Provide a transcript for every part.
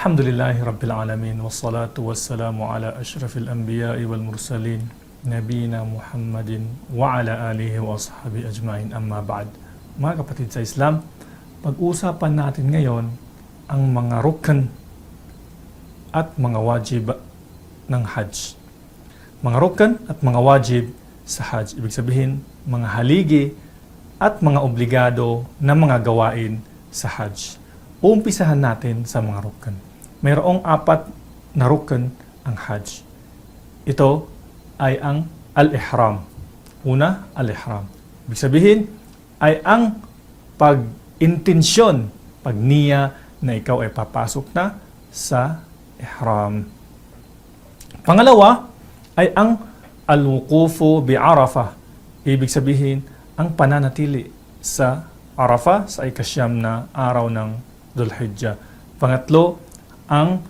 Alhamdulillahi Rabbil Alamin, wassalatu wassalamu ala ashrafil anbiya'i wal mursalin, nabina Muhammadin wa ala alihi wa ashabi ajma'in, amma ba'd. Mga kapatid sa Islam, pag-usapan natin ngayon ang mga rukn at mga wajib ng Hajj. Mga rukn at mga wajib sa Hajj, ibig sabihin mga haligi at mga obligado na mga gawain sa Hajj. Uumpisahan natin sa mga rukn. Mayroong 4 na rukn ang Hajj. Ito ay ang al-ihram. Una, al-ihram. Ibig sabihin ay ang pag-intensyon, pag-niya na ikaw ay papasok na sa ihram. Pangalawa ay ang al-wuqufu bi Arafah. Ibig sabihin ang pananatili sa Arafah sa ikasyam na araw ng Dhul-Hijjah. Pangatlo, ang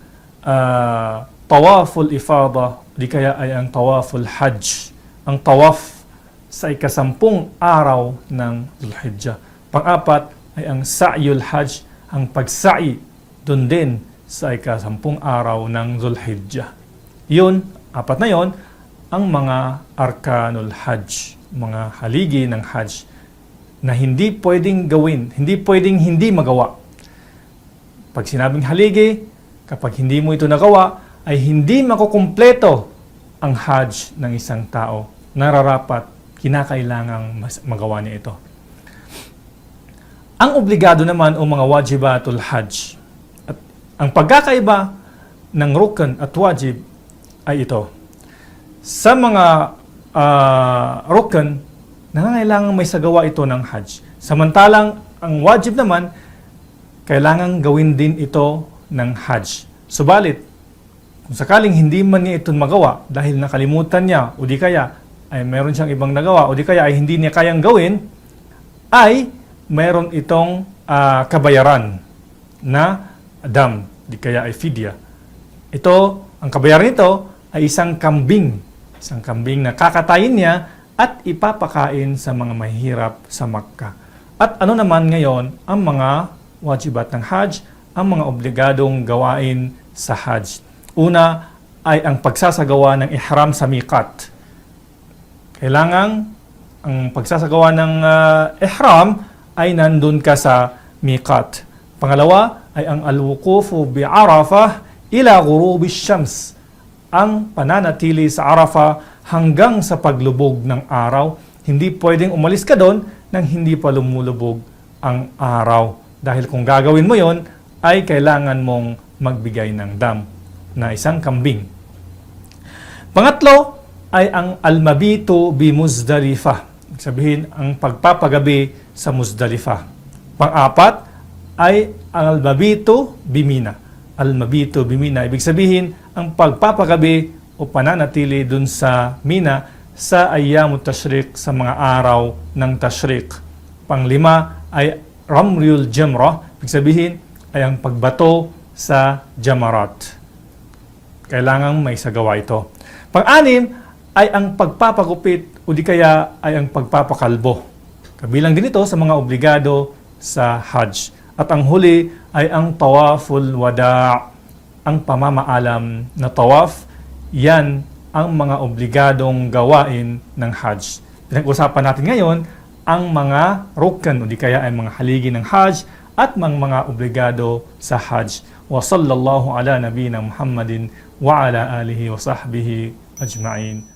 tawaful ifada, di kaya ay ang tawaful hajj. Ang tawaf sa ikasampung araw ng Dhul-Hijjah. Pang-apat ay ang sa'yul hajj, ang pagsa'i doon din sa ikasampung araw ng Dhul-Hijjah. Yun, 4 na yon, ang mga arkanul hajj, mga haligi ng hajj na hindi pwedeng gawin, hindi pwedeng hindi magawa. Pag sinabing haligi, kapag hindi mo ito nagawa, ay hindi makukumpleto ang Hajj ng isang tao. Nararapat, kinakailangang magawa niya ito. Ang obligado naman o mga wajibatul Hajj. At ang pagkakaiba ng rukn at wajib ay ito. Sa mga rukn, nangangailangan may sagawa ito ng Hajj. Samantalang ang wajib naman, kailangan gawin din ito ng Hajj. Subalit, kung sakaling hindi man niya ito magawa dahil nakalimutan niya o di kaya ay mayroon siyang ibang nagawa o di kaya ay hindi niya kayang gawin, ay mayroon itong kabayaran na dam, di kaya ay fidya. Ito, ang kabayaran nito ay isang kambing na kakatayin niya at ipapakain sa mga mahirap sa Makkah. At ano naman ngayon ang mga wajibat ng Hajj, ang mga obligadong gawain sa Hajj. Una ay ang pagsasagawa ng ihram sa miqat. Kailangan ang pagsasagawa ng ihram ay nandun ka sa miqat. Pangalawa ay ang al-wuqufu bi Arafah ila ghurubi syams. Ang pananatili sa Arafah hanggang sa paglubog ng araw. Hindi pwedeng umalis ka doon nang hindi pa lumulubog ang araw. Dahil kung gagawin mo yon, ay kailangan mong magbigay ng dam na isang kambing. Pangatlo ay ang al-mabitu bi Muzdalifah. Sabihin, ang pagpapagabi sa Muzdalifah. Pang-apat ay ang al-mabitu bi Mina. Al-mabitu bi Mina, ibig sabihin, ang pagpapagabi o pananatili dun sa Mina sa ayyamut tashriq, sa mga araw ng tashriq. Panglima ay Ramyul Jamrah, ibig sabihin ay ang pagbato sa Jamarat. Kailangang may sagawa ito. Pang-anim ay ang pagpapagupit o di kaya ay ang pagpapakalbo. Kabilang din ito sa mga obligado sa Hajj. At ang huli ay ang tawaful wada', ang pamamaalam na tawaf. Yan ang mga obligadong gawain ng Hajj. Pinag-usapan natin ngayon ang mga rukn o di kaya ay mga haligi ng Hajj at mga obligado sa Hajj. Wa sallallahu ala nabina Muhammadin wa ala alihi wa sahbihi ajma'in.